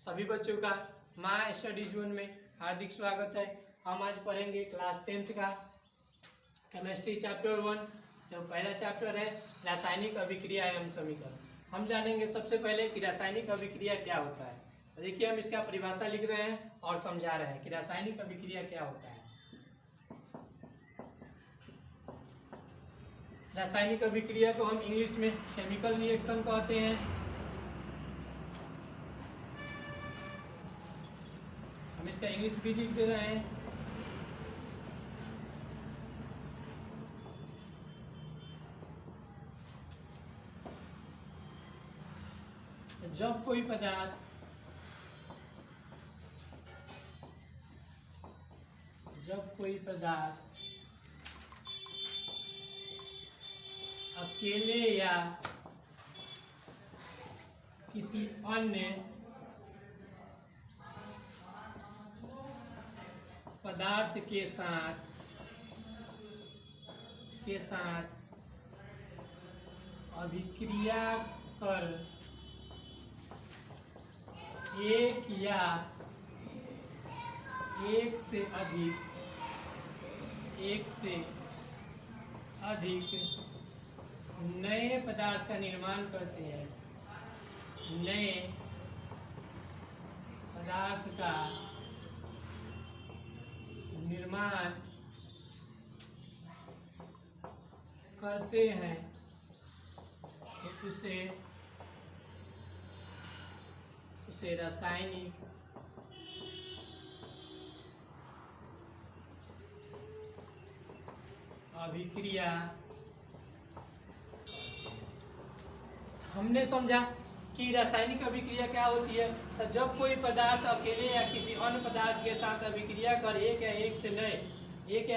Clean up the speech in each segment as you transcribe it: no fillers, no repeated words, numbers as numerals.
सभी बच्चों का माँ स्टडी जोन में हार्दिक स्वागत है। हम आज पढ़ेंगे क्लास 10th का केमिस्ट्री चैप्टर 1। जो पहला चैप्टर है रासायनिक अभिक्रिया एवं समीकरण। हम जानेंगे सबसे पहले कि रासायनिक अभिक्रिया क्या होता है। तो देखिए हम इसका परिभाषा लिख रहे हैं और समझा रहे हैं कि रासायनिक अभिक्रिया क्या होता है। रासायनिक अभिक्रिया को हम इंग्लिश में केमिकल रिएक्शन कहते हैं। हम इसका इंग्लिश भी लिख दे रहे हैं। जब कोई पदार्थ अकेले या किसी अन्य पदार्थ के साथ अभिक्रिया कर एक या एक से अधिक नए पदार्थ का निर्माण करते हैं। नए पदार्थ का निर्माण करते हैं तो उसे रासायनिक अभिक्रिया। हमने समझा कि रासायनिक अभिक्रिया क्या होती है। तो जब कोई पदार्थ अकेले या किसी अन्य पदार्थ के साथ अभिक्रिया कर एक या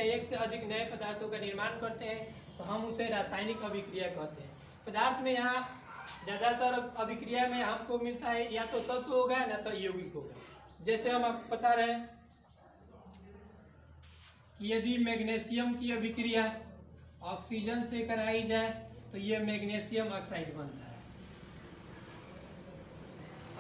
एक से अधिक नए पदार्थों का निर्माण करते हैं तो हम उसे रासायनिक अभिक्रिया कहते हैं। पदार्थ में यहाँ ज़्यादातर अभिक्रिया में हमको मिलता है या तो तत्व होगा ना तो यौगिक होगा। जैसे हम आपको बता रहे हैं कि यदि मैग्नीशियम की अभिक्रिया ऑक्सीजन से कराई जाए तो ये मैग्नीशियम ऑक्साइड बनता है।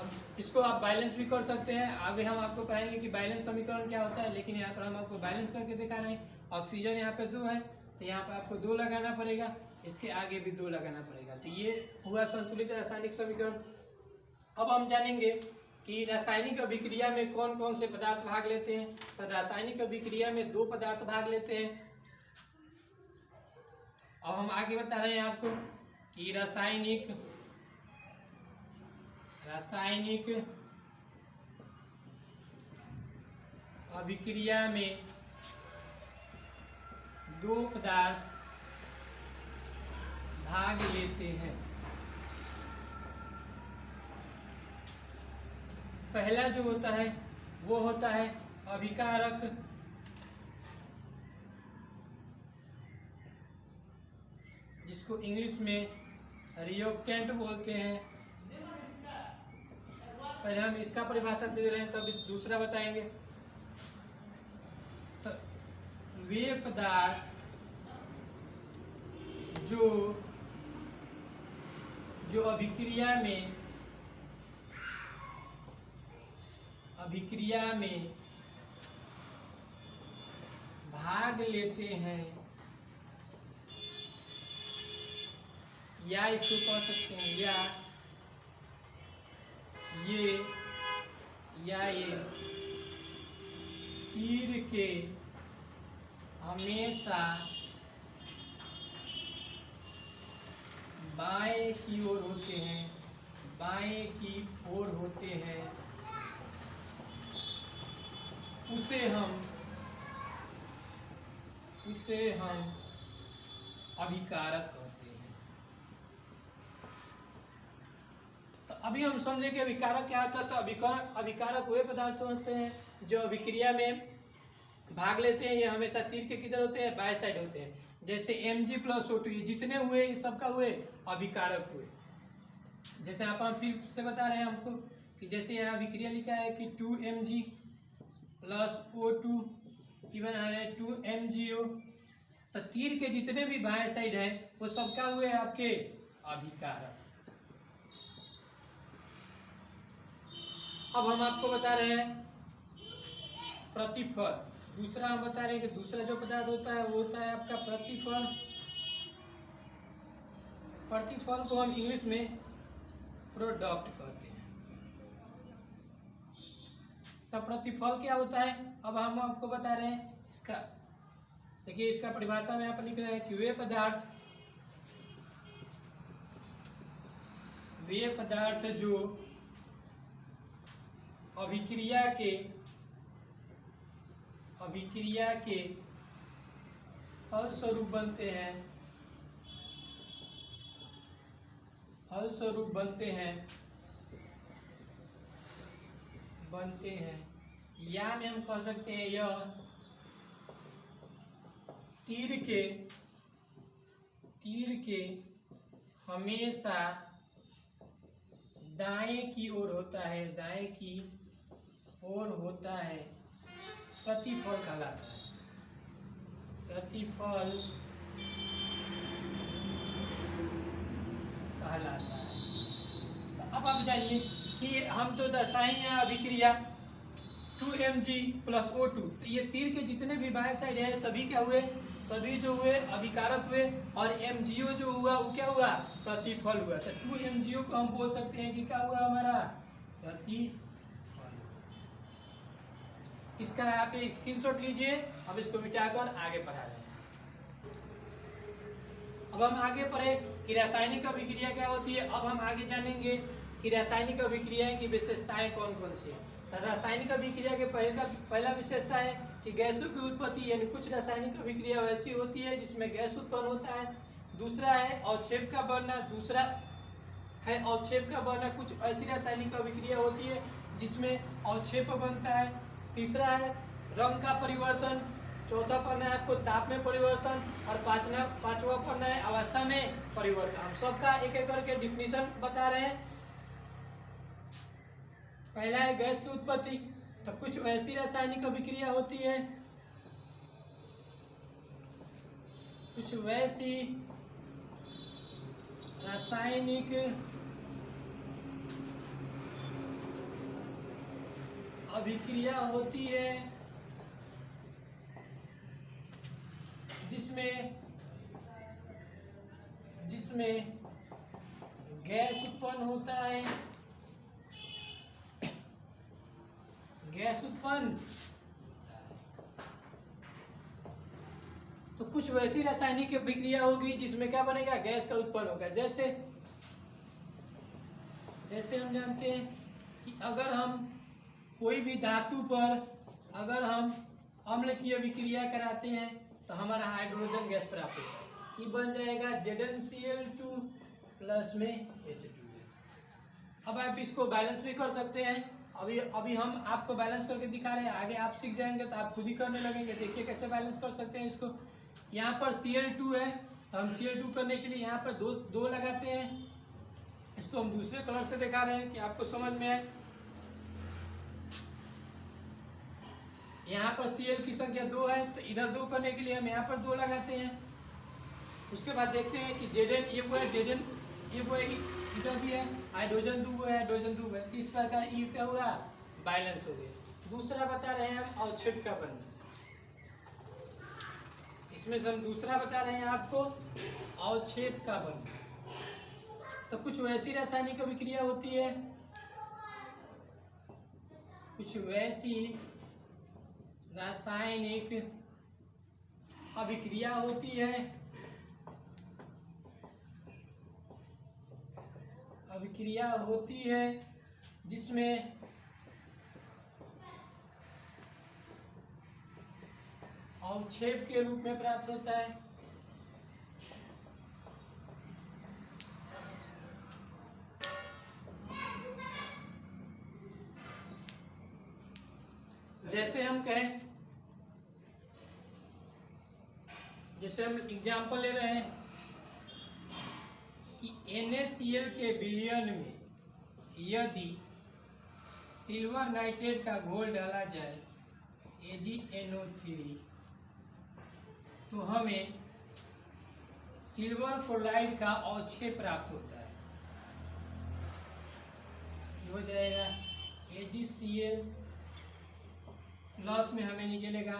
अब इसको आप बैलेंस भी कर सकते हैं। आगे हम आपको पढ़ाएंगे कि बैलेंस समीकरण क्या होता है, लेकिन यहाँ पर हम आपको बैलेंस करके दिखा रहे हैं। ऑक्सीजन यहाँ पे 2 है तो यहाँ पर आपको 2 लगाना पड़ेगा, इसके आगे भी 2 लगाना पड़ेगा। तो ये हुआ संतुलित रासायनिक समीकरण। अब हम जानेंगे कि रासायनिक अभिक्रिया में कौन कौन से पदार्थ भाग लेते हैं। तो रासायनिक अभिक्रिया में 2 पदार्थ भाग लेते हैं। अब हम आगे बता रहे हैं आपको कि रासायनिक अभिक्रिया में 2 पदार्थ भाग लेते हैं। पहला जो होता है वो होता है अभिकारक, जिसको इंग्लिश में रिएक्टेंट बोलते हैं। पहले हम इसका परिभाषा दे रहे हैं तब इस दूसरा बताएंगे। तो वे पदार्थ जो अभिक्रिया में भाग लेते हैं या इसको कह सकते हैं ये तीर के हमेशा बाएं की ओर होते हैं, उसे हम अभिकारक कहते हैं। तो अभी हम समझे कि अभिकारक क्या होता है। तो अभिकारक वे पदार्थ होते हैं जो अभिक्रिया में भाग लेते हैं। ये हमेशा तीर के किधर होते हैं, बाएं साइड होते हैं। जैसे Mg+O2 ये जितने हुए ये सबका हुए अभिकारक हुए। जैसे आप हम फिर से बता रहे हैं हमको कि जैसे यहाँ अभिक्रिया लिखा है कि 2Mg+O2 इवन आ रहा है 2MgO, तो तीर के जितने भी बाएं साइड है वो सबका हुए आपके अभिकारक। अब हम आपको बता रहे हैं प्रतिफल। दूसरा हम बता रहे हैं कि दूसरा जो पदार्थ होता है वो होता है आपका प्रतिफल। प्रतिफल को हम इंग्लिश में प्रोडक्ट कहते हैं। तब प्रतिफल क्या होता है, अब हम आपको बता रहे हैं इसका। देखिए इसका परिभाषा में आप लिख रहे हैं कि वे पदार्थ जो अभिक्रिया के फलस्वरूप बनते हैं या में हम कह सकते हैं यह तीर के हमेशा दाएं की ओर होता है, प्रतिफल कहलाता है। तो अब आप जानिए कि हम तो दर्शाए हैं अभिक्रिया 2Mg+O2। तो ये तीर के जितने भी बाएं साइड है सभी क्या हुए, सभी जो हुए अभिकारक हुए, और MgO जो हुआ वो क्या हुआ, प्रतिफल हुआ। तो 2MgO को हम बोल सकते हैं कि क्या हुआ हमारा, प्रतिफल। इसका आप एक स्क्रीनशॉट लीजिए। अब इसको मिटाकर आगे पढ़ा रहे हैं। अब हम आगे पढ़े कि रासायनिक अभिक्रिया क्या होती है। अब हम आगे जानेंगे कि रासायनिक अभिक्रिया की विशेषताएं कौन कौन सी है। रासायनिक अभिक्रिया के पहला विशेषता है कि गैसों की उत्पत्ति, यानी कुछ रासायनिक अभिक्रिया वैसी होती है जिसमें गैस उत्पन्न होता है। दूसरा है अवक्षेप का बनना, कुछ ऐसी रासायनिक अभिक्रिया होती है जिसमें अवक्षेप बनता है। तीसरा है रंग का परिवर्तन। चौथा पढ़ना है आपको ताप में परिवर्तन, और पांचवा पढ़ना है अवस्था में परिवर्तन। हम सबका एक एक करके डिफिनीशन बता रहे हैं। पहला है गैस की उत्पत्ति। तो कुछ ऐसी रासायनिक अभिक्रिया होती है, कुछ वैसी रासायनिक अभिक्रिया होती है जिसमें गैस उत्पन्न होता है, तो कुछ वैसी रासायनिक अभिक्रिया होगी जिसमें क्या बनेगा, गैस का उत्पन्न होगा। जैसे हम जानते हैं कि अगर हम कोई भी धातु पर अगर हम अम्ल की अभिक्रिया कराते हैं तो हमारा हाइड्रोजन गैस प्राप्त होता है। ये बन जाएगा ZnCl2 प्लस में H2S। अब आप इसको बैलेंस भी कर सकते हैं। अभी हम आपको बैलेंस करके दिखा रहे हैं, आगे आप सीख जाएंगे तो आप खुद ही करने लगेंगे। देखिए कैसे बैलेंस कर सकते हैं इसको। यहाँ पर Cl2 है तो हम Cl2 करने के लिए यहाँ पर दो लगाते हैं। इसको हम दूसरे कलर से दिखा रहे हैं कि आपको समझ में आए। यहाँ पर Cl की संख्या 2 है तो इधर 2 करने के लिए हम यहाँ पर 2 लगाते हैं। उसके बाद देखते हैं कि Zn ये वो है, Zn ये वो है, इधर भी है, हाइड्रोजन 2 है, हाइड्रोजन 2 है। इस प्रकार ये क्या हुआ, बैलेंस हो गया। दूसरा बता रहे हैं हम अवक्षेप का बनना। इसमें से हम दूसरा बता रहे हैं आपको अवक्षेप का बनना। तो कुछ वैसी रासायनिक अभिक्रिया होती है, कुछ वैसी रासायनिक अभिक्रिया होती है जिसमें अवक्षेप के रूप में प्राप्त होता है। जैसे हम एग्जाम्पल ले रहे हैं कि NaCl के विलयन में यदि सिल्वर नाइट्रेट का घोल डाला जाए AgNO3 तो हमें सिल्वर क्लोराइड का अवक्षेप प्राप्त होता है। ये हो जाएगा AgCl प्लस में हमें निकलेगा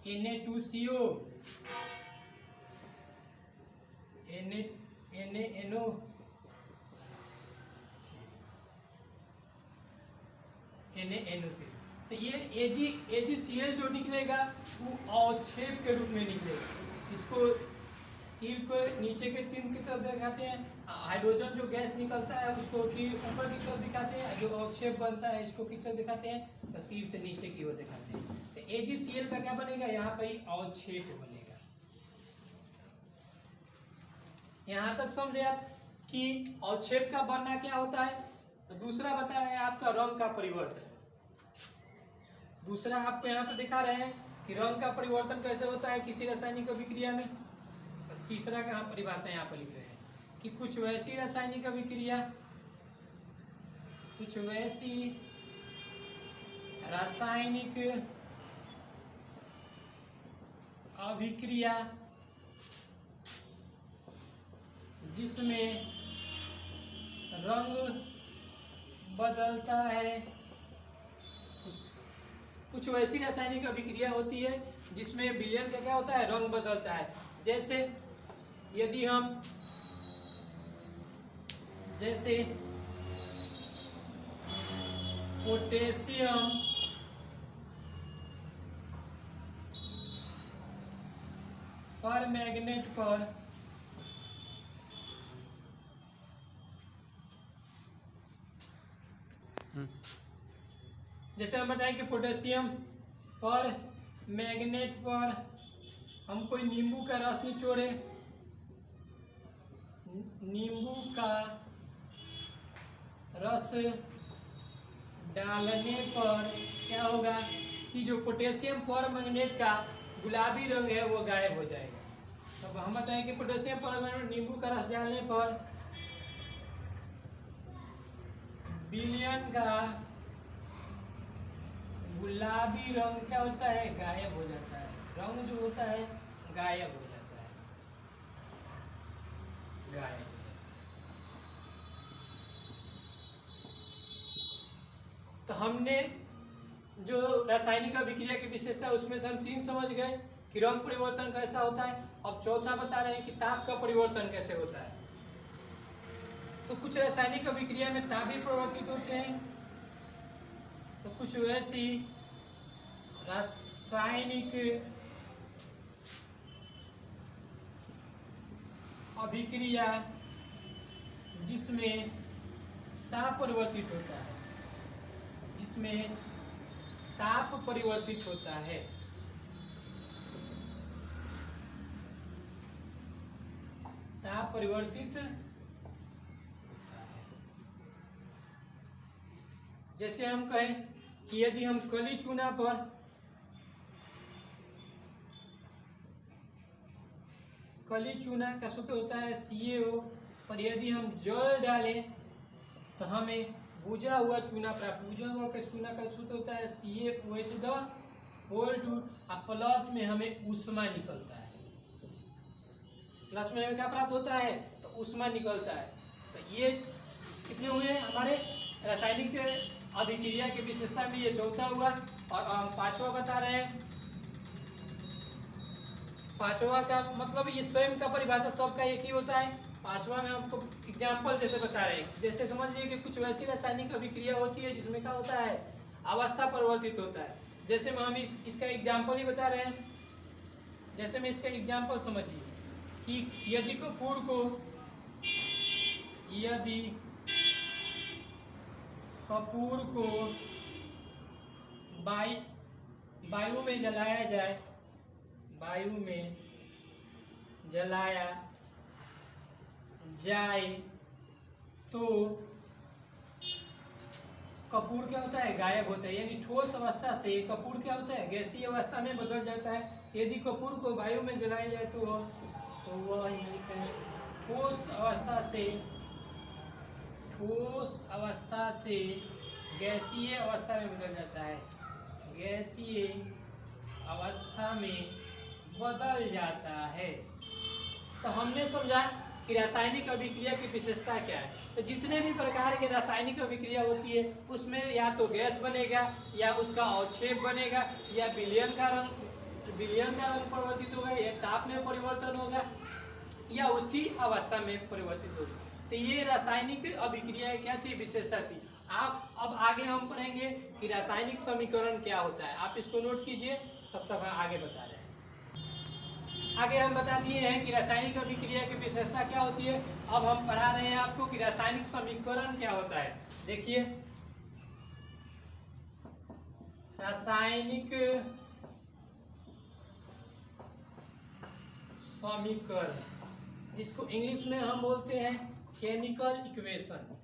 Na2CO NaNO NaNO3। तो ये AgCl जो निकलेगा वो अवक्षेप के रूप में निकलेगा। इसको तीर को नीचे के तीर की तरफ दिखाते हैं, हाइड्रोजन जो गैस निकलता है उसको तीर ऊपर की तरफ दिखाते हैं, जो अवक्षेप बनता है इसको किस तरफ दिखाते हैं, तो तीर से नीचे की ओर दिखाते हैं। तो AgCl का क्या बनेगा, यहाँ पर ही अवक्षेप बनेगा। यहाँ तक समझे आप कि अवक्षेप का बनना क्या होता है। तो दूसरा बता रहे हैं आपका रंग का परिवर्तन। दूसरा आपको यहाँ पर दिखा रहे हैं कि रंग का परिवर्तन कैसे होता है किसी रासायनिक अभिक्रिया में। तो तीसरा का परिभाषा यहाँ पर लिख रहे हैं कि कुछ वैसी रासायनिक अभिक्रिया जिसमें रंग बदलता है। कुछ वैसी रासायनिक अभिक्रिया होती है जिसमें विलयन का क्या होता है, रंग बदलता है। जैसे यदि हम पोटेशियम पर मैग्नेट पर जैसे हम बताएं कि पोटेशियम पर मैग्नेट पर हम कोई नींबू का रस निचोड़े, नींबू का रस डालने पर क्या होगा कि जो पोटेशियम पर मैग्नेट का गुलाबी रंग है वो गायब हो जाएगा। तो हम बताएं कि पोटेशियम पर मैग्नेट नींबू का रस डालने पर विलयन का गुलाबी रंग क्या होता है, गायब हो जाता है। रंग जो होता है गायब हो जाता है, गायब हो जाता है। तो हमने जो रासायनिक अभिक्रिया की विशेषता है उसमें से हम 3 समझ गए कि रंग परिवर्तन कैसा होता है। अब चौथा बता रहे हैं कि ताप का परिवर्तन कैसे होता है। तो कुछ रासायनिक अभिक्रिया में ताप भी परिवर्तित होते हैं। तो कुछ वैसी रासायनिक अभिक्रिया जिसमें ताप परिवर्तित होता है, जिसमें ताप परिवर्तित होता है, ताप परिवर्तित होता है। जैसे हम कहें कि यदि हम कली चूना पर कली चूना का सूत्र होता है CaO, पर यदि हम जल डालें तो हमें बुझा हुआ चूना प्राप्त। बुझा हुआ का चूना का सूत्र होता है CaOH2 और प्लस में हमें ऊष्मा निकलता है। प्लस में हमें क्या प्राप्त होता है, तो ऊष्मा निकलता है। तो ये कितने हुए हमारे रासायनिक अभिक्रिया की विशेषता में, ये चौथा हुआ। और हम पांचवा बता रहे हैं। पांचवा का मतलब ये स्वयं का परिभाषा सबका एक ही होता है। पांचवा में आपको एग्जाम्पल जैसे बता रहे हैं, जैसे समझ लीजिए कि कुछ वैसी रासायनिक अभिक्रिया होती है जिसमें क्या होता है, अवस्था परिवर्तित होता है। जैसे में हम इसका एग्जाम्पल ही बता रहे हैं। जैसे में इसका एग्जाम्पल समझिए कि यदि कपूर को वायु में जलाया जाए, वायु में जलाया जाए तो कपूर क्या होता है, गायब होता है। यानी ठोस अवस्था से कपूर क्या होता है, गैसीय अवस्था में बदल जाता है। यदि कपूर को वायु में जलाया जाए तो वह ठोस अवस्था से गैसीय अवस्था में बदल जाता है, गैसीय अवस्था में बदल जाता है। तो हमने समझा कि रासायनिक अभिक्रिया की विशेषता क्या है। तो जितने भी प्रकार के रासायनिक अभिक्रिया होती है उसमें या तो गैस बनेगा या उसका अवक्षेप बनेगा या विलयन का रंग परिवर्तित होगा या ताप में परिवर्तन होगा या उसकी अवस्था में परिवर्तित होगी। तो ये रासायनिक अभिक्रिया क्या थी, विशेषता थी। आप अब आगे हम पढ़ेंगे कि रासायनिक समीकरण क्या होता है। आप इसको नोट कीजिए, तब तक हम आगे बता रहे हैं। आगे हम बता दिए हैं कि रासायनिक अभिक्रिया की विशेषता क्या होती है। अब हम पढ़ा रहे हैं आपको कि रासायनिक समीकरण क्या होता है। देखिए, रासायनिक समीकरण, इसको इंग्लिश में हम बोलते हैं केमिकल इक्वेशन।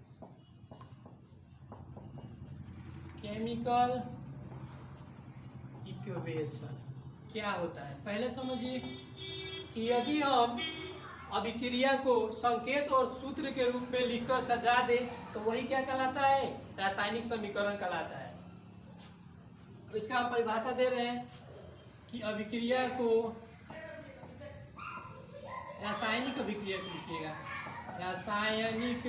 केमिकल इक्वेशन क्या होता है पहले समझिए कि यदि हम अभिक्रिया को संकेत और सूत्र के रूप में लिखकर सजा दे तो वही क्या कहलाता है, रासायनिक समीकरण कहलाता है। इसका हम परिभाषा दे रहे हैं कि अभिक्रिया को, रासायनिक अभिक्रिया को लिखिएगा, रासायनिक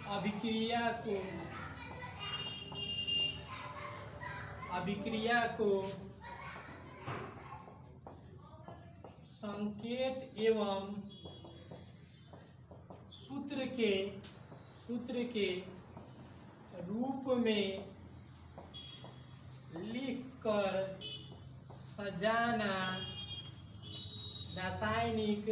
अभिक्रिया को संकेत एवं सूत्र के रूप में लिखकर सजाना रासायनिक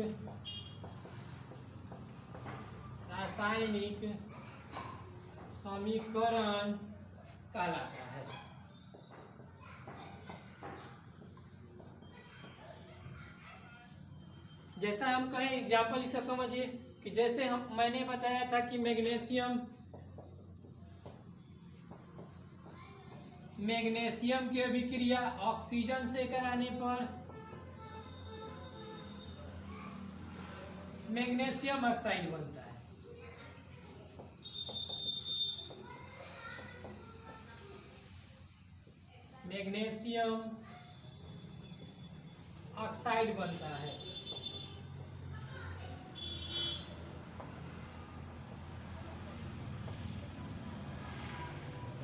समीकरण कहलाता है। जैसा हम कहें एग्जाम्पल इसका समझिए कि जैसे मैंने बताया था कि मैग्नीशियम की अभिक्रिया ऑक्सीजन से कराने पर मैग्नीशियम ऑक्साइड बनता है। मैग्नीशियम ऑक्साइड बनता है।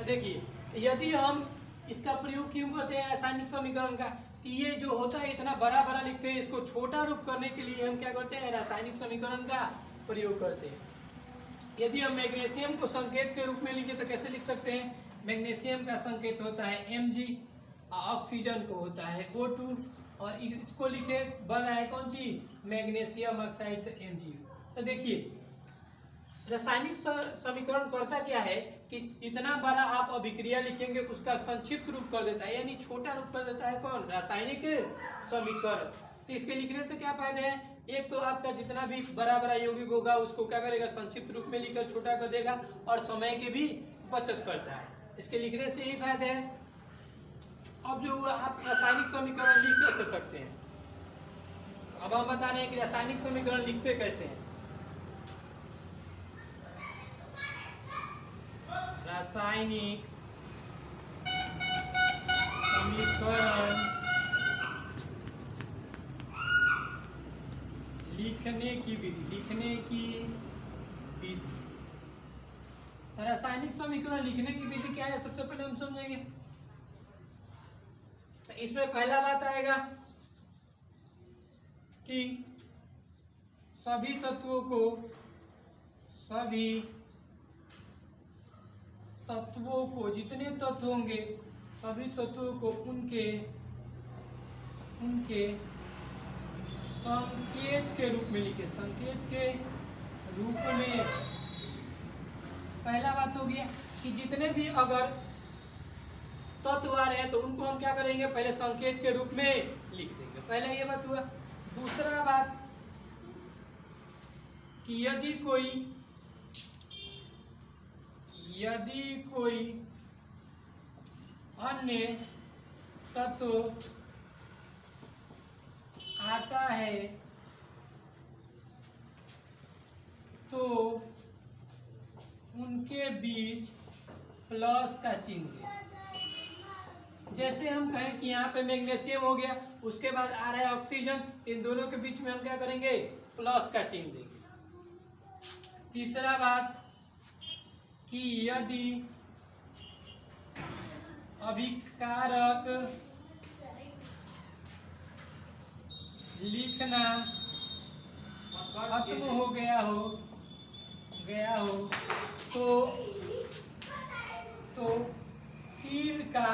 देखिए, यदि हम इसका प्रयोग क्यों करते हैं रासायनिक समीकरण का, कि ये जो होता है इतना बड़ा बड़ा लिखते हैं, इसको छोटा रूप करने के लिए हम क्या करते हैं, रासायनिक समीकरण का प्रयोग करते हैं। यदि हम मैग्नीशियम को संकेत के रूप में लिखे तो कैसे लिख सकते हैं, मैग्नीशियम का संकेत होता है Mg, ऑक्सीजन को होता है O2, और इसको लिखे बन रहा है कौन सी, मैग्नीशियम ऑक्साइड, तो Mg। तो देखिए, रासायनिक समीकरण करता क्या है कि इतना बड़ा आप अभिक्रिया लिखेंगे उसका संक्षिप्त रूप कर देता है, यानी छोटा रूप कर देता है कौन, रासायनिक समीकरण। तो इसके लिखने से क्या फायदे हैं, एक तो आपका जितना भी बड़ा बड़ा यौगिक होगा उसको क्या करेगा, संक्षिप्त रूप में लिखकर छोटा कर देगा, और समय की भी बचत करता है। इसके लिखने से ही फायदे हैं। अब जो आप रासायनिक समीकरण लिख कैसे सकते हैं, अब हम बता रहे हैं कि रासायनिक समीकरण लिखते कैसे हैं। रासायनिक समीकरण लिखने की विधि, रासायनिक समीकरण लिखने की विधि क्या है, सबसे पहले हम समझेंगे। तो इसमें पहला बात आएगा कि सभी तत्वों को जितने तत्व होंगे सभी तत्वों को उनके संकेत के रूप में लिखे, संकेत के रूप में। पहला बात हो गया कि जितने भी अगर तत्व आ रहे हैं तो उनको हम क्या करेंगे, पहले संकेत के रूप में लिख देंगे, पहले ये बात हुआ। दूसरा बात कि यदि कोई अन्य तत्व आता है तो उनके बीच प्लस का चिन्ह, जैसे हम कहें कि यहाँ पे मैग्नीशियम हो गया, उसके बाद आ रहा है ऑक्सीजन, इन दोनों के बीच में हम क्या करेंगे, प्लस का चिन्ह देंगे। तीसरा बात कि यदि अभिकारक लिखना खत्म हो गया हो तो तीर का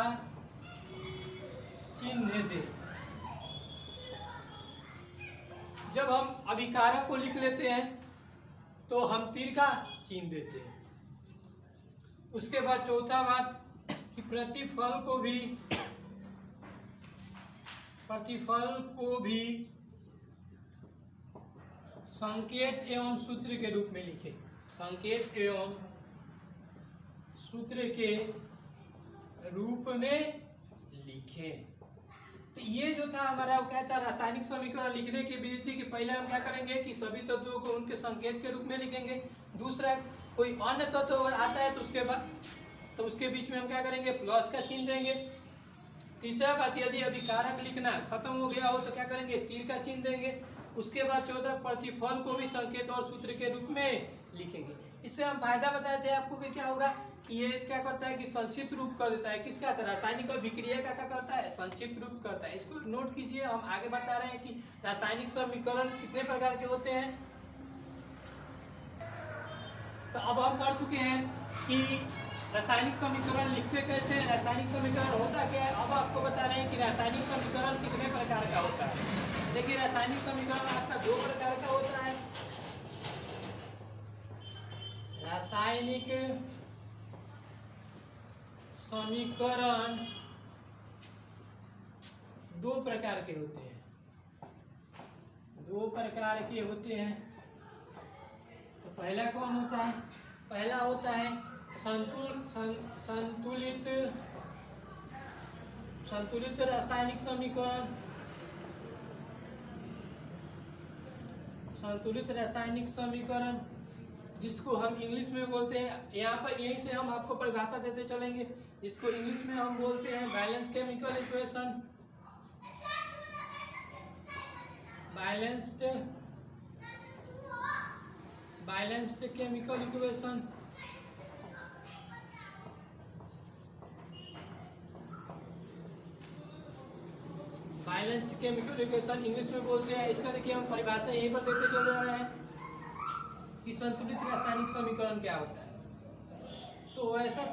चिन्ह दे। जब हम अभिकारक को लिख लेते हैं तो हम तीर का चिन्ह देते हैं। उसके बाद चौथा बात कि प्रतिफल को भी संकेत एवं सूत्र के रूप में लिखें। संकेत एवं सूत्र के रूप में लिखें। तो ये जो था हमारा, वो क्या था, रासायनिक समीकरण लिखने की विधि थी कि पहले हम क्या करेंगे कि सभी तत्वों को उनके संकेत के रूप में लिखेंगे। दूसरा, कोई अन्य तत्व अगर आता है तो उसके बाद तो उसके बीच में हम क्या करेंगे, प्लस का चिन्ह देंगे। तीसरा बात, यदि अभिकारक लिखना खत्म हो गया हो तो क्या करेंगे, तीर का चिन्ह देंगे। उसके बाद चौथा, प्रतिफल को भी संकेत और सूत्र के रूप में लिखेंगे। इससे हम फायदा बताए थे आपको कि क्या होगा कि ये क्या करता है कि संक्षिप्त रूप कर देता है। किसका? रासायनिक अभिक्रिया का क्या करता है, संक्षिप्त रूप करता है। इसको नोट कीजिए। हम आगे बता रहे हैं कि रासायनिक समीकरण कितने प्रकार के होते हैं। तो अब हम पढ़ चुके हैं कि रासायनिक समीकरण लिखते कैसे हैं, रासायनिक समीकरण होता क्या है। अब आपको बता रहे हैं कि रासायनिक समीकरण कितने प्रकार का होता है। देखिए, रासायनिक समीकरण आपका 2 प्रकार का होता है। रासायनिक समीकरण 2 प्रकार के होते हैं। 2 प्रकार के होते हैं। तो पहला कौन होता है? पहला होता है संतुलित रासायनिक समीकरण। संतुलित रासायनिक समीकरण जिसको हम इंग्लिश में बोलते हैं, यहाँ पर यहीं से हम आपको परिभाषा देते चलेंगे, जिसको इंग्लिश में हम बोलते हैं balance chemical equation. Balanced chemical equation. Balanced chemical equation English में बोलते हैं। इसका देखिए हम परिभाषा यहीं पर देते चल रहे हैं कि संतुलित रासायनिक समीकरण क्या होता है। तो वैसा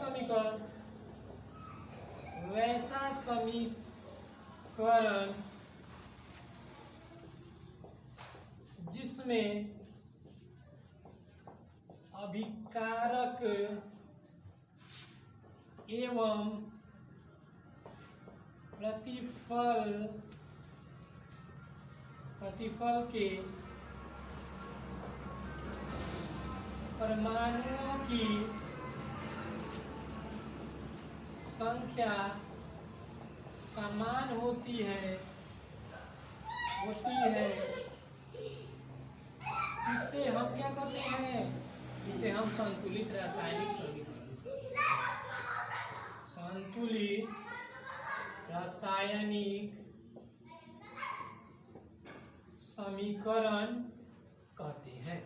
समीकरण जिसमें अभिकारक एवं प्रतिफल के परमाणुओं की संख्या समान होती है इससे हम क्या कहते हैं, इसे हम संतुलित रासायनिक समीकरण, संतुलित रासायनिक समीकरण कहते हैं।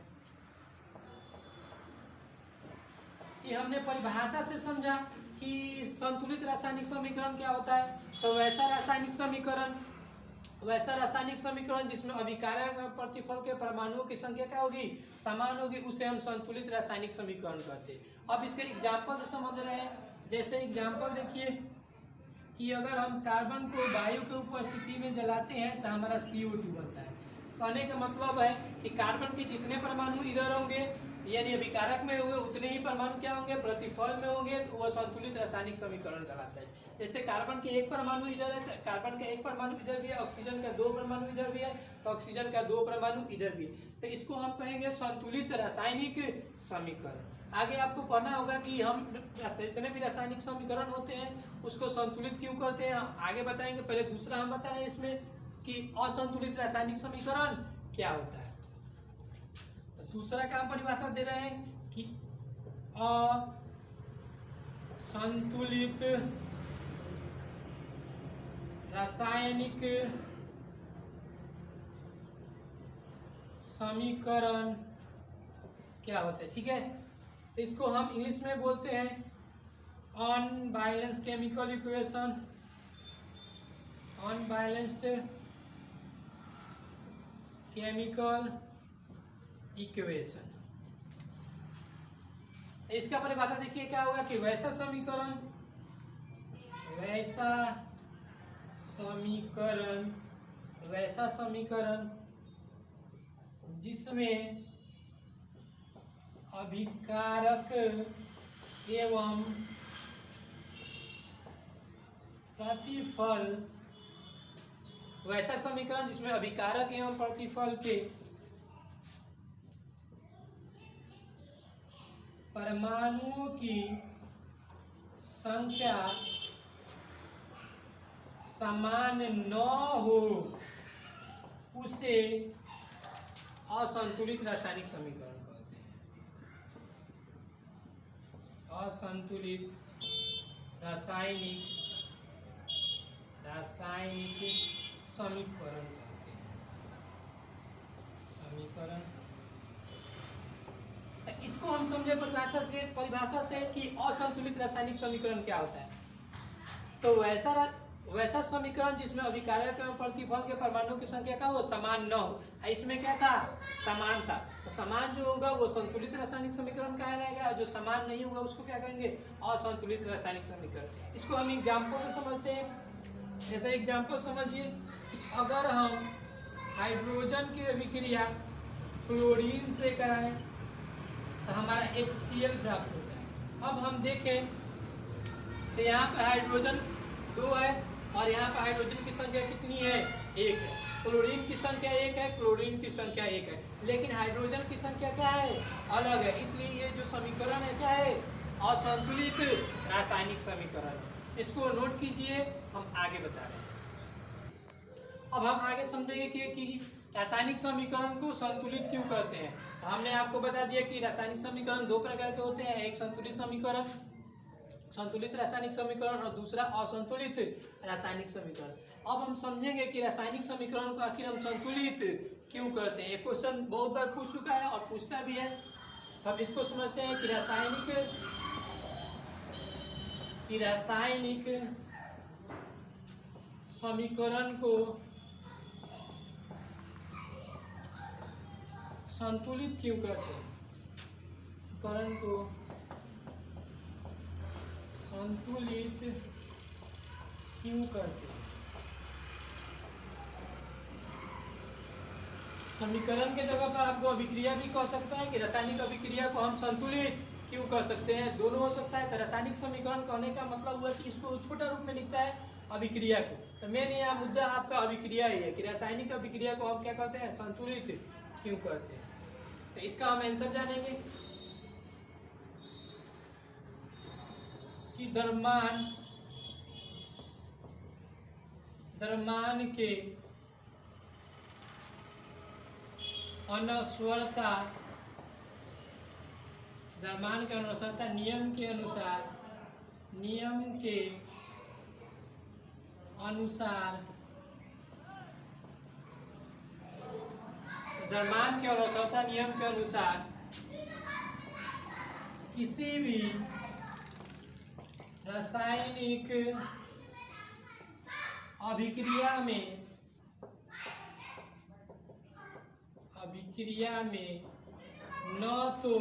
ये हमने परिभाषा से समझा कि संतुलित रासायनिक समीकरण क्या होता है। तो वैसा रासायनिक समीकरण जिसमें अभिकारक और प्रतिफल के परमाणुओं की संख्या क्या होगी, समान होगी, उसे हम संतुलित रासायनिक समीकरण कहते हैं। अब इसके एग्जाम्पल से समझ रहे हैं। जैसे एग्जाम्पल देखिए कि अगर हम कार्बन को वायु के उपस्थिति में जलाते हैं तो हमारा CO2 बनता है। कहने का मतलब है कि कार्बन के जितने परमाणु इधर होंगे यानी अभिकारक में होंगे, उतने ही परमाणु क्या होंगे, प्रतिफल में होंगे, तो वह संतुलित रासायनिक समीकरण कहलाता है। जैसे कार्बन के 1 परमाणु इधर है, कार्बन का 1 परमाणु इधर भी है, ऑक्सीजन का 2 परमाणु इधर भी है, तो ऑक्सीजन का 2 परमाणु इधर भी है। तो इसको हम कहेंगे संतुलित रासायनिक समीकरण। आगे आपको पढ़ना होगा कि हम जितने भी रासायनिक समीकरण होते हैं उसको संतुलित क्यों करते हैं, आगे बताएंगे। पहले दूसरा हम बता रहे हैं इसमें कि असंतुलित रासायनिक समीकरण क्या होता है। तो दूसरा का हम परिभाषा दे रहे हैं कि असंतुलित रासायनिक समीकरण क्या होता है, ठीक है। तो इसको हम इंग्लिश में बोलते हैं unbalanced chemical equation, unbalanced chemical equation. इसका परिभाषा देखिए क्या होगा कि वैसा समीकरण जिसमें अभिकारक एवं प्रतिफल, वैसा समीकरण जिसमें अभिकारक एवं प्रतिफल के परमाणुओं की संख्या समान न हो, उसे असंतुलित रासायनिक समीकरण कहते हैं। असंतुलित रासायनिक समीकरण कहते हैं। समीकरण, इसको हम समझे परिभाषा से कि असंतुलित रासायनिक समीकरण क्या होता है। तो वैसा समीकरण जिसमें अभिकारक एवं प्रतिफल के परमाणुओं की संख्या का वो समान न हो, इसमें क्या था, समान था। तो समान जो होगा वो संतुलित रासायनिक समीकरण कहलाएगा, और जो समान नहीं होगा उसको क्या कहेंगे, असंतुलित रासायनिक समीकरण। इसको हम एग्जाम्पल से समझते हैं। जैसे एग्जाम्पल समझिए कि अगर हम हाइड्रोजन की अभिक्रिया क्लोरीन से कराएं तो हमारा HCl प्राप्त होता है। अब हम देखें तो यहाँ पर हाइड्रोजन 2 है और यहाँ पर हाइड्रोजन की संख्या कितनी है, 1 है। क्लोरीन की संख्या 1 है, क्लोरीन की संख्या 1 है, लेकिन हाइड्रोजन की संख्या क्या है, अलग है। इसलिए ये जो समीकरण है क्या है, असंतुलित रासायनिक समीकरण है। इसको नोट कीजिए, हम आगे बता रहे हैं। अब हम आगे समझेंगे कि रासायनिक समीकरण को संतुलित क्यों करते हैं। तो हमने आपको बता दिया कि रासायनिक समीकरण 2 प्रकार के होते हैं, एक संतुलित समीकरण, संतुलित रासायनिक समीकरण, और दूसरा असंतुलित रासायनिक समीकरण। अब हम समझेंगे कि रासायनिक समीकरण को आखिर हम संतुलित क्यों करते हैं। एक क्वेश्चन बहुत बार पूछ चुका है और पूछता भी है, तो हम इसको समझते हैं कि रासायनिक समीकरण को संतुलित क्यों करते हैं, समीकरण को संतुलित क्यों करते हैं। समीकरण के जगह पर आपको अभिक्रिया भी कह सकता है कि रासायनिक अभिक्रिया को हम संतुलित क्यों कर सकते हैं, दोनों हो सकता है। तो रासायनिक समीकरण कहने का मतलब हुआ कि इसको छोटा रूप में लिखता है अभिक्रिया को। तो मेन यहाँ मुद्दा आपका अभिक्रिया ही है कि रासायनिक अभिक्रिया को हम क्या करते हैं, संतुलित क्यों करते हैं। तो इसका हम आंसर जानेंगे कि द्रव्यमान के अनस्वरता, द्रव्यमान के अनस्वरता नियम के अनुसार द्रव्यमान के अनस्वरता नियम के अनुसार किसी भी रासायनिक अभिक्रिया में न तो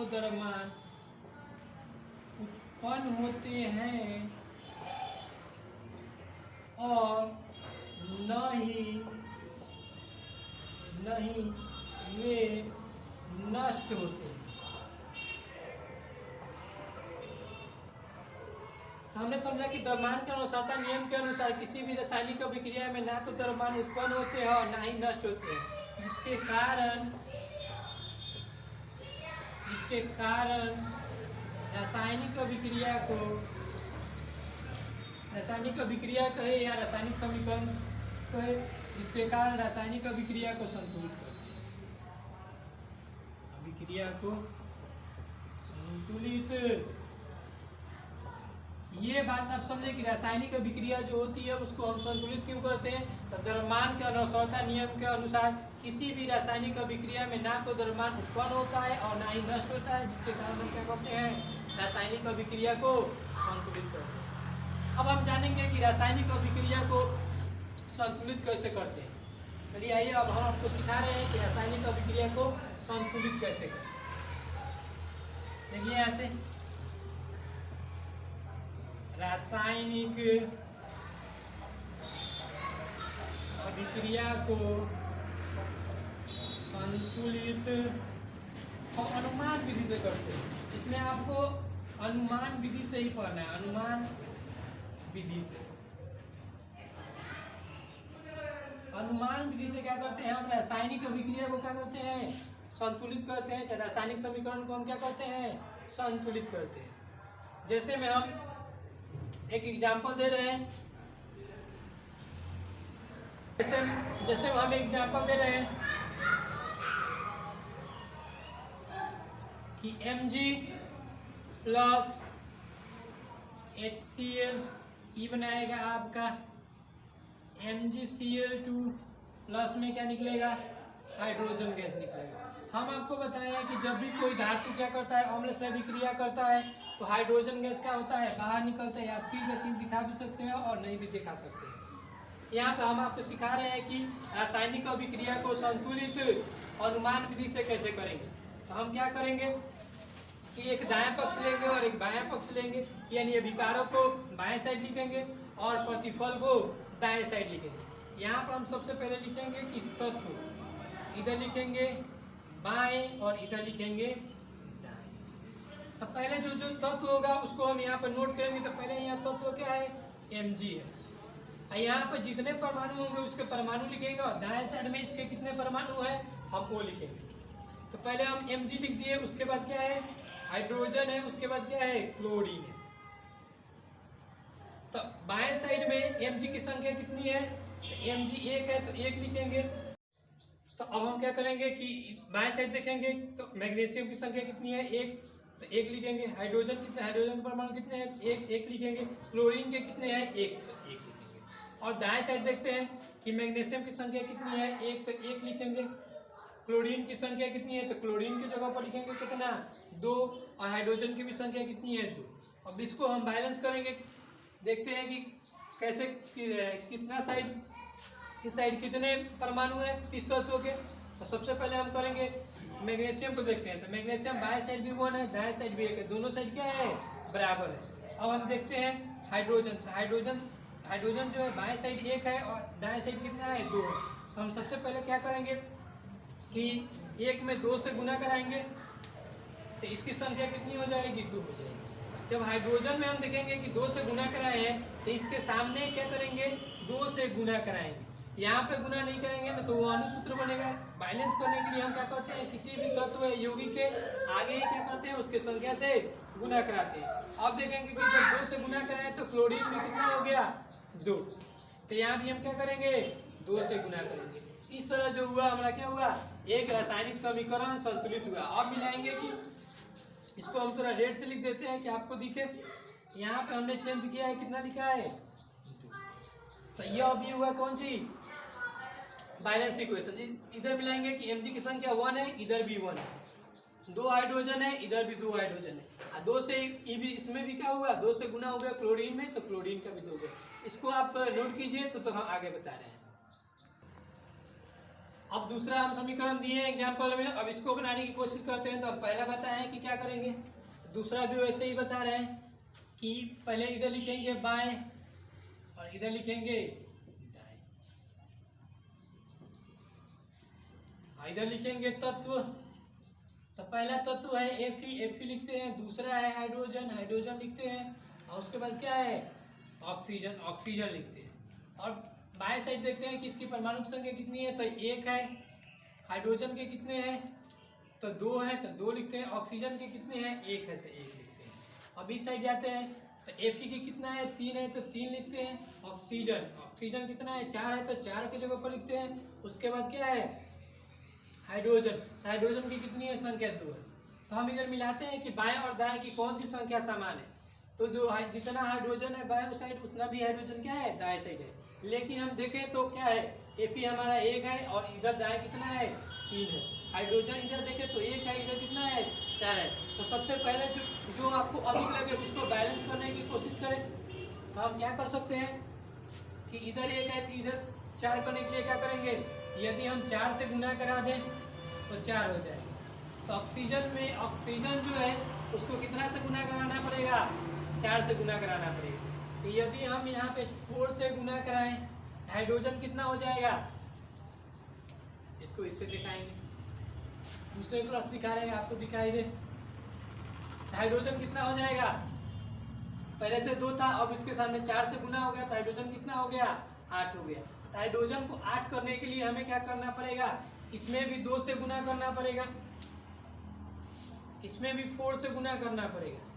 द्रव्यमान उत्पन्न होते हैं और न ही वे नष्ट होते हैं। हमने समझा कि द्रव्यमान के अनस्वरता नियम के अनुसार किसी भी रासायनिक अभिक्रिया में ना तो द्रव्यमान उत्पन्न होते हैं और ना ही नष्ट होते हैं, जिसके कारण रासायनिक अभिक्रिया कहे या रासायनिक समीकरण कहे, जिसके कारण रासायनिक अभिक्रिया को संतुलित करते हैं। अभिक्रिया को संतुलित ये बात आप समझे कि रासायनिक अभिक्रिया जो होती है उसको हम संतुलित क्यों करते हैं। तो द्रव्यमान के अनुसरता नियम के अनुसार किसी भी रासायनिक अभिक्रिया में ना तो द्रव्यमान उत्पन्न होता है और ना ही नष्ट होता है, जिसके कारण हम क्या करते हैं, रासायनिक अभिक्रिया को संतुलित करते हैं। अब हम जानेंगे कि रासायनिक अभिक्रिया को संतुलित कैसे करते हैं। चलिए आइए, अब हम आपको सिखा रहे हैं कि रासायनिक अभिक्रिया को संतुलित कैसे करें। देखिए ऐसे रासायनिक अभिक्रिया को संतुलित और अनुमान विधि से करते हैं। इसमें आपको अनुमान विधि से ही पढ़ना है, अनुमान विधि से। अनुमान विधि से क्या करते हैं, हम रासायनिक अभिक्रिया को क्या करते हैं, संतुलित करते हैं। रासायनिक समीकरण को हम क्या करते हैं, संतुलित करते हैं। जैसे में हम एक एग्जांपल दे रहे हैं, जैसे हम एग्जांपल दे रहे हैं कि Mg प्लस HCl ई बनाएगा आपका MgCl2 प्लस में क्या निकलेगा, हाइड्रोजन गैस निकलेगा। हम आपको बताया कि जब भी कोई धातु क्या करता है, अम्ल से अभिक्रिया करता है तो हाइड्रोजन गैस क्या होता है, बाहर निकलता है। आप तीर का चिन्ह दिखा भी सकते हैं और नहीं भी दिखा सकते हैं। यहाँ पे हम आपको सिखा रहे हैं कि रासायनिक अभिक्रिया को संतुलित अनुमान विधि से कैसे करेंगे। तो हम क्या करेंगे कि एक दायां पक्ष लेंगे और एक बायां पक्ष लेंगे, यानी अभिकारक को बाएं साइड लिखेंगे और प्रतिफल को दाएं साइड लिखेंगे। यहाँ पर हम सबसे पहले लिखेंगे कि तत्व, इधर लिखेंगे बाएं और इधर लिखेंगे दाएं। तो पहले जो जो तत्व होगा उसको हम यहाँ पर नोट करेंगे। तो पहले यहाँ तत्व क्या है, Mg है। यहाँ पर जितने परमाणु होंगे उसके परमाणु लिखेंगे और दाएं साइड में इसके कितने परमाणु है हम वो लिखेंगे। तो पहले हम Mg लिख दिए, उसके बाद क्या है, हाइड्रोजन है, उसके बाद क्या है, क्लोरीन है। तो बाएं साइड में Mg की संख्या कितनी है, तो Mg 1 है तो 1 लिखेंगे। तो अब हम क्या करेंगे कि बाएं साइड देखेंगे तो मैग्नीशियम की संख्या कितनी है, 1 तो 1 लिखेंगे। हाइड्रोजन कितने, हाइड्रोजन के परमाणु कितने हैं, 1 लिखेंगे। क्लोरीन के कितने हैं, 1 तो 1 लिखेंगे। और दाएं साइड देखते हैं कि मैग्नीशियम की संख्या कितनी है, 1 तो 1 लिखेंगे। क्लोरीन की संख्या कितनी है, तो क्लोरीन की जगह पर लिखेंगे कितना, 2। और हाइड्रोजन की भी संख्या कितनी है, 2। अब इसको हम बैलेंस करेंगे, देखते हैं कि कैसे कितना साइड, किस साइड कितने परमाणु है किस तत्व के। तो सबसे पहले हम करेंगे मैग्नीशियम को देखते हैं। तो मैग्नीशियम बाएं साइड भी 1 है, दाएं साइड भी 1 है, दोनों साइड क्या है, बराबर है। अब हम देखते हैं हाइड्रोजन। तो हाइड्रोजन जो है बाएं साइड 1 है और दाएं साइड कितना है, 2 है। तो हम सबसे पहले क्या करेंगे कि 1 में 2 से गुना कराएंगे तो इसकी संख्या कितनी हो जाएगी, 2 हो जाएगी। जब हाइड्रोजन में हम देखेंगे कि 2 से गुना कराए हैं तो इसके सामने क्या करेंगे, 2 से गुना कराएंगे। यहाँ पे गुना नहीं करेंगे ना तो वो अनुसूत्र बनेगा। बैलेंस करने के लिए हम क्या करते हैं, किसी भी तत्व यौगिक के आगे ही क्या करते हैं, उसके संख्या से गुना कराते हैं। अब देखेंगे कि जब 2 से गुना कराए तो क्लोरीन में कितना हो गया, 2। तो यहाँ भी हम क्या करेंगे, 2 से गुना करेंगे। इस तरह जो हुआ हमारा क्या हुआ, एक रासायनिक समीकरण संतुलित हुआ। अब मिलाएंगे कि इसको हम थोड़ा रेड से लिख देते हैं कि आपको दिखे। यहाँ पे हमने चेंज किया है, कितना लिखा है, 2। तो यह अभी हुआ कौन सी, बैलेंस इक्वेशन। इधर मिलाएंगे कि Mg की संख्या 1 है, इधर भी 1 है, 2 हाइड्रोजन है, इधर भी 2 हाइड्रोजन है। 2 से इसमें भी क्या हुआ, 2 से गुना हो गया क्लोरीन में, तो क्लोरीन का भी 2 गया। इसको आप नोट कीजिए तो हम आगे बता रहे हैं। अब दूसरा हम समीकरण दिए हैं एग्जाम्पल में, अब इसको बनाने की कोशिश करते हैं। तो अब पहला बताया है कि क्या करेंगे, दूसरा भी वैसे ही बता रहे हैं कि पहले इधर लिखेंगे बाएं और इधर लिखेंगे दाएं। इधर लिखेंगे तत्व। तो पहला तत्व है Fe लिखते हैं, दूसरा है हाइड्रोजन लिखते हैं, और उसके बाद क्या है, ऑक्सीजन लिखते हैं। और बाएं साइड देखते हैं कि इसकी परमाणु संख्या कितनी है, तो 1 है। हाइड्रोजन के कितने हैं, तो 2 है, तो 2 लिखते हैं। ऑक्सीजन के कितने हैं, 1 है, तो 1 लिखते हैं। अब इस साइड जाते हैं तो Fe के कितना है, 3 है, तो 3 लिखते हैं। ऑक्सीजन कितना है, 4 है, तो 4 की जगह पर लिखते हैं। उसके बाद क्या है, हाइड्रोजन की कितनी है, संख्या 2 है। तो हम इधर मिलाते हैं कि बाएं और दाएं की कौन सी संख्या समान है। तो तो जो जितना हाइड्रोजन है बाएं साइड उतना भी हाइड्रोजन क्या है, दाएं साइड है। लेकिन हम देखें तो क्या है, Ap हमारा 1 है और इधर दाएं कितना है, 3 है। हाइड्रोजन इधर देखें तो 1 है, इधर कितना है, 4 है। तो सबसे पहले जो आपको अधिक लगे उसको बैलेंस करने की कोशिश करें। तो हम क्या कर सकते हैं कि इधर 1 है तो इधर 4 करने के लिए क्या करेंगे, यदि हम 4 से गुना करा दें तो 4 हो जाए। तो ऑक्सीजन में ऑक्सीजन जो है उसको कितना से गुना कराना पड़ेगा, 4 से गुना कराना पड़ेगा। तो यदि हम यहाँ पे 4 से गुना कराएं, हाइड्रोजन कितना हो जाएगा, इसको इससे दिखाएंगे, दूसरे क्लास दिखा रहे हैं आपको, दिखाई दे। हाइड्रोजन कितना हो जाएगा, पहले से 2 था, अब इसके सामने 4 से गुना हो गया तो हाइड्रोजन कितना हो गया, 8 हो गया। तो हाइड्रोजन को 8 करने के लिए हमें क्या करना पड़ेगा, इसमें भी 2 से गुना करना पड़ेगा, इसमें भी 4 से गुना करना पड़ेगा।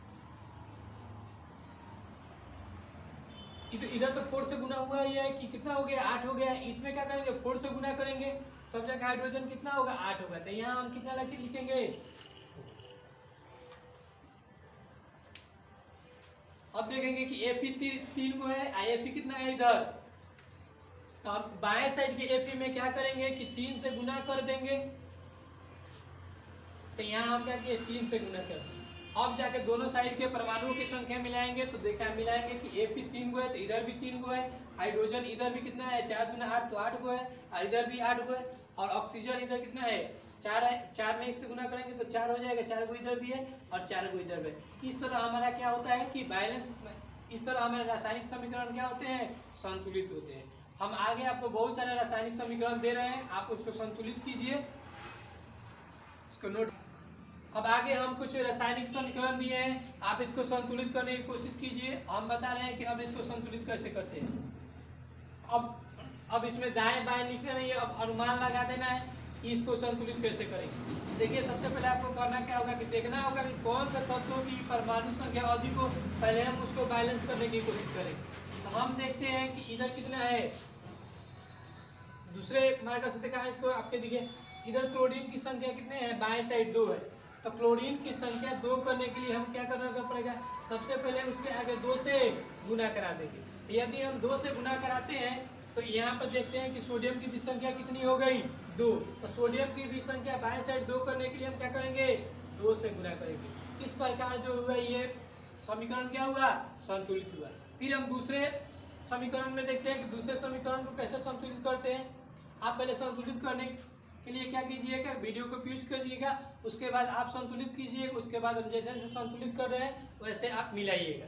इधर तो 4 से गुना हुआ ही है कि कितना हो गया, 8 हो गया। इसमें क्या करेंगे, 4 से गुना करेंगे तब जाकर हाइड्रोजन कितना होगा, 8 होगा। तो यहाँ हम कितना लिखेंगे, अब देखेंगे कि Ap 3 को है, Ap कितना है इधर। तो अब बाएं साइड के Ap में क्या करेंगे कि 3 से गुना कर देंगे। तो यहाँ हम क्या किए, 3 से गुना कर देंगे। अब जाके दोनों साइड के परमाणुओं की संख्या मिलाएंगे तो देखा मिलाएंगे कि Ap 3 को है तो इधर भी 3 को है। हाइड्रोजन इधर भी कितना है, 4 दूना 8 तो 8 को है, इधर भी 8 को है। और ऑक्सीजन इधर कितना है, 4 है। 4 में 1 से गुना करेंगे तो 4 हो जाएगा, 4 को इधर भी है और 4 को इधर भी है। इस तरह हमारा क्या होता है कि बैलेंस, इस तरह हमारे रासायनिक समीकरण क्या होते हैं, संतुलित होते हैं। हम आगे आपको बहुत सारे रासायनिक समीकरण दे रहे हैं, आप उसको संतुलित कीजिए, इसको नोट। अब आगे हम कुछ रासायनिक समीकरण दिए हैं, आप इसको संतुलित करने की कोशिश कीजिए। हम बता रहे हैं कि अब इसको संतुलित कैसे करते हैं। अब इसमें दाएं बाएं लिखना नहीं है, अब अनुमान लगा देना है कि इसको संतुलित कैसे करेंगे। देखिए सबसे पहले आपको करना क्या होगा कि देखना होगा कि कौन सा तत्वों की परमाणु संख्या अधिक हो, पहले हम उसको बैलेंस करने की कोशिश करें। तो हम देखते हैं कि इधर कितना है, दूसरे मार्कर से देखा है इसको, आपके देखिए इधर क्लोरीन की संख्या कितने हैं, बाएं साइड 2 है। तो क्लोरीन की संख्या 2 करने के लिए हम क्या करना पड़ेगा, सबसे पहले उसके आगे 2 से गुना करा देंगे। यदि हम 2 से गुना कराते हैं तो यहाँ पर देखते हैं कि सोडियम की भी संख्या कितनी हो गई, 2। तो सोडियम की भी संख्या बाएं साइड 2 करने के लिए हम क्या करेंगे, 2 से गुना करेंगे। इस प्रकार जो हुआ ये समीकरण क्या हुआ, संतुलित हुआ। फिर हम दूसरे समीकरण में देखते हैं कि दूसरे समीकरण को कैसे संतुलित करते हैं। आप पहले संतुलित करने के लिए क्या कीजिएगा, वीडियो को पॉज करिएगा, उसके बाद आप संतुलित कीजिएगा, उसके बाद हम जैसे जैसे संतुलित कर रहे हैं वैसे आप मिलाइएगा।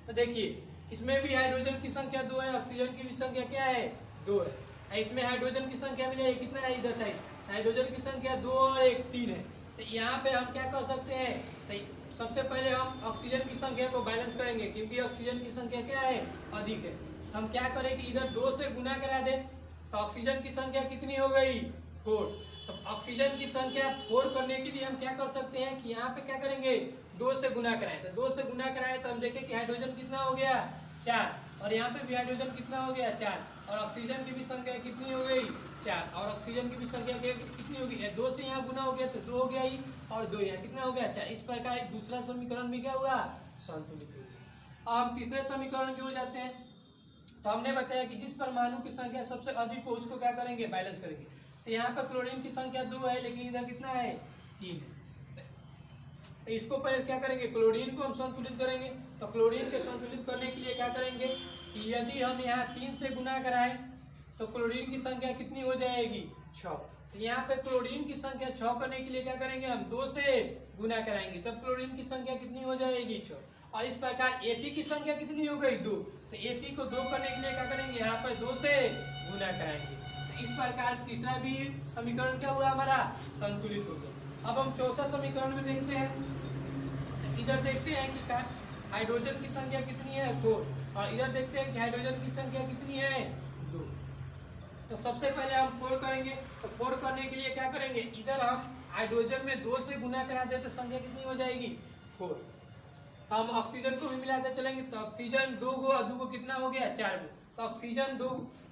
तो देखिए इसमें भी हाइड्रोजन की संख्या 2 है, ऑक्सीजन की भी संख्या क्या है, 2 है। इसमें हाइड्रोजन की संख्या मिलेगी कितना है, इधर साइड हाइड्रोजन की संख्या 2 और 1 3 है। तो यहाँ पे हम क्या कर सकते हैं, तो सबसे पहले हम ऑक्सीजन की संख्या को बैलेंस करेंगे, क्योंकि ऑक्सीजन की संख्या क्या है, अधिक है। तो हम क्या करें कि इधर 2 से गुना करा दें, तो ऑक्सीजन की संख्या कितनी हो गई, 4। तो ऑक्सीजन की संख्या 4 करने के लिए हम क्या कर सकते हैं कि यहाँ पे क्या करेंगे, 2 से गुना कराएं। तो 2 से गुना कराएं तो हम देखें कि हाइड्रोजन कितना हो गया, 4, और यहाँ पे भी हाइड्रोजन कितना हो गया, 4, और ऑक्सीजन की भी संख्या कितनी हो गई, 4, और ऑक्सीजन की भी संख्या कितनी हो गई, 2 से यहाँ गुना हो गया तो 2 हो गया ही, और 2 यहाँ कितना हो गया, 4। इस प्रकार दूसरा समीकरण भी क्या हुआ, संतुलित हो गया। अब हम तीसरे समीकरण की हो जाते हैं। तो हमने बताया कि जिस परमाणु की संख्या सबसे अधिक हो उसको क्या करेंगे, बैलेंस करेंगे। तो यहाँ पर क्लोरीन की संख्या 2 है, लेकिन इधर कितना है, 3 है। तो इसको पहले क्या करेंगे, क्लोरीन को हम संतुलित करेंगे। तो क्लोरीन को संतुलित करने के लिए क्या करेंगे कि यदि हम यहाँ 3 से गुना कराएं तो क्लोरीन की संख्या कितनी हो जाएगी, 6। तो यहाँ पे क्लोरीन की संख्या 6 करने के लिए क्या करेंगे, हम 2 से गुना कराएंगे, तब क्लोरीन की संख्या कितनी हो जाएगी, 6। और इस प्रकार Ap की संख्या कितनी हो गई, 2। तो Ap को 2 करने के लिए क्या करेंगे, यहाँ पर 2 से गुना कराएंगे। तो इस प्रकार तीसरा भी समीकरण क्या हुआ, हमारा संतुलित हो गया। अब हम चौथा समीकरण में देखते हैं। तो इधर देखते हैं कि हाइड्रोजन की संख्या कितनी है, 4, और इधर देखते हैं कि हाइड्रोजन की संख्या कितनी है, 2। तो सबसे पहले हम 4 करेंगे। तो 4 करने के लिए क्या करेंगे, इधर हम हाइड्रोजन में 2 से गुना करा दे तो संख्या कितनी हो जाएगी, 4। तो हम ऑक्सीजन को भी मिलाते चलेंगे। तो ऑक्सीजन 2 गो और 2 गो कितना हो गया, 4 गो। तो ऑक्सीजन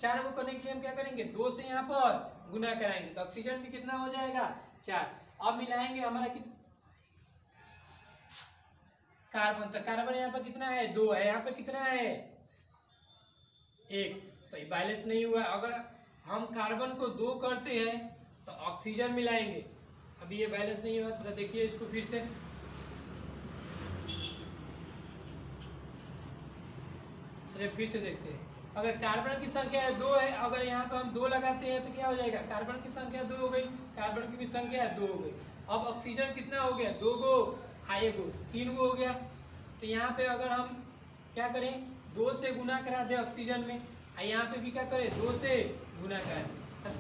4 को करने के लिए हम क्या करेंगे, 2 से यहाँ पर गुना कराएंगे, तो ऑक्सीजन भी कितना हो जाएगा, 4। अब मिलाएंगे हमारा कार्बन, तो कार्बन यहाँ पे कितना है 2 है, यहाँ पे कितना है 1, तो ये बैलेंस नहीं हुआ। अगर हम कार्बन को 2 करते हैं तो ऑक्सीजन मिलाएंगे, अभी ये बैलेंस नहीं हुआ। थोड़ा देखिए इसको फिर से, चलिए फिर से देखते हैं। अगर कार्बन की संख्या 2 है, अगर यहाँ पे हम 2 लगाते हैं तो क्या हो जाएगा, कार्बन की संख्या 2 हो गई, कार्बन की भी संख्या 2 हो गई। अब ऑक्सीजन कितना हो गया 2 गो, 1 गो, 3 गो हो गया। तो यहाँ पे अगर हम क्या करें 2 से गुना करा दे ऑक्सीजन में, यहाँ पे भी क्या करें 2 से गुना करा दे,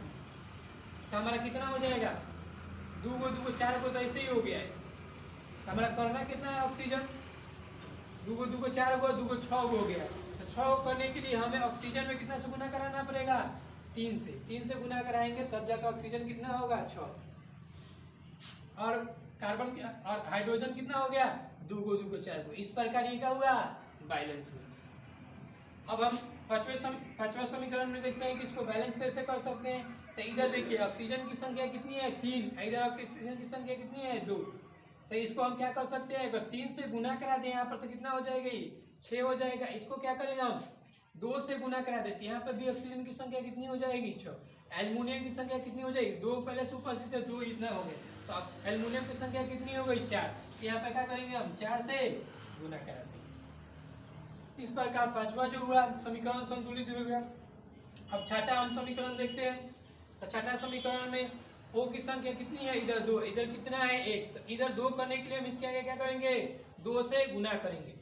तो हमारा कितना हो जाएगा 2 गो 2 गो 4 गो, तो ऐसे ही हो गया है। तो हमारा करना कितना है ऑक्सीजन 2 गो 2 गो 4 गो 2 गो 6 गो हो गया। तो 6 करने के लिए हमें ऑक्सीजन में कितना से गुना कराना पड़ेगा 3 से गुना कराएंगे तब जाकर ऑक्सीजन कितना होगा 6, और कार्बन और हाइड्रोजन कितना हो गया 2 गो 2 गो 4 गो। इस प्रकार ये क्या हुआ बैलेंस हुआ। अब हम पांचवें समीकरण में देखते हैं कि इसको बैलेंस कैसे कर सकते हैं। तो इधर देखिए ऑक्सीजन की संख्या कितनी है 3, इधर ऑक्सीजन की संख्या कितनी है 2, तो इसको हम क्या कर सकते हैं, अगर 3 से गुना करा दें यहाँ पर तो कितना हो जाएगा 6 हो जाएगा। इसको क्या करेंगे हम 2 से गुना करा देते हैं, यहाँ पर भी ऑक्सीजन की संख्या कितनी हो जाएगी 6, एल्युमिनियम की संख्या कितनी हो जाएगी 2, पहले से उपस्थित है 2 इतना हो गया, तो एल्युमिनियम की संख्या कितनी हो गई 4, तो यहाँ पे क्या करेंगे हम 4 से गुना करा देंगे। इस प्रकार पांचवा जो हुआ समीकरण संतुलित हो गया। अब छठा हम समीकरण देखते हैं। तो छठा समीकरण में O की संख्या कितनी है इधर 2, इधर कितना है 1, तो इधर 2 करने के लिए हम इसके आगे क्या करेंगे 2 से गुना करेंगे।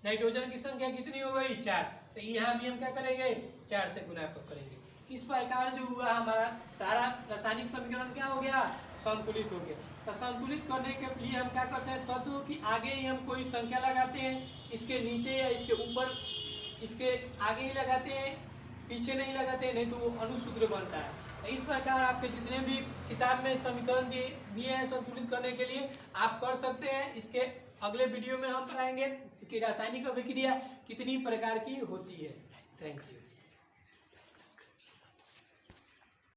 नाइट्रोजन की संख्या कितनी हो गई 4, तो यहाँ भी हम क्या करेंगे 4 से गुना करेंगे। इस प्रकार जो हुआ हमारा सारा रासायनिक समीकरण क्या हो गया संतुलित हो गया। तो संतुलित करने के लिए हम क्या करते हैं तत्वों की आगे ही हम कोई संख्या लगाते हैं, इसके नीचे या इसके ऊपर, इसके आगे ही लगाते हैं, पीछे नहीं लगाते, नहीं तो वो अनुसूत्र बनता है। तो इस प्रकार आपके जितने भी किताब में समीकरण दिए हैं संतुलित करने के लिए आप कर सकते हैं। इसके अगले वीडियो में हम पढ़ाएंगे कि रासायनिक अभिक्रिया कितनी प्रकार की होती है। Thank you.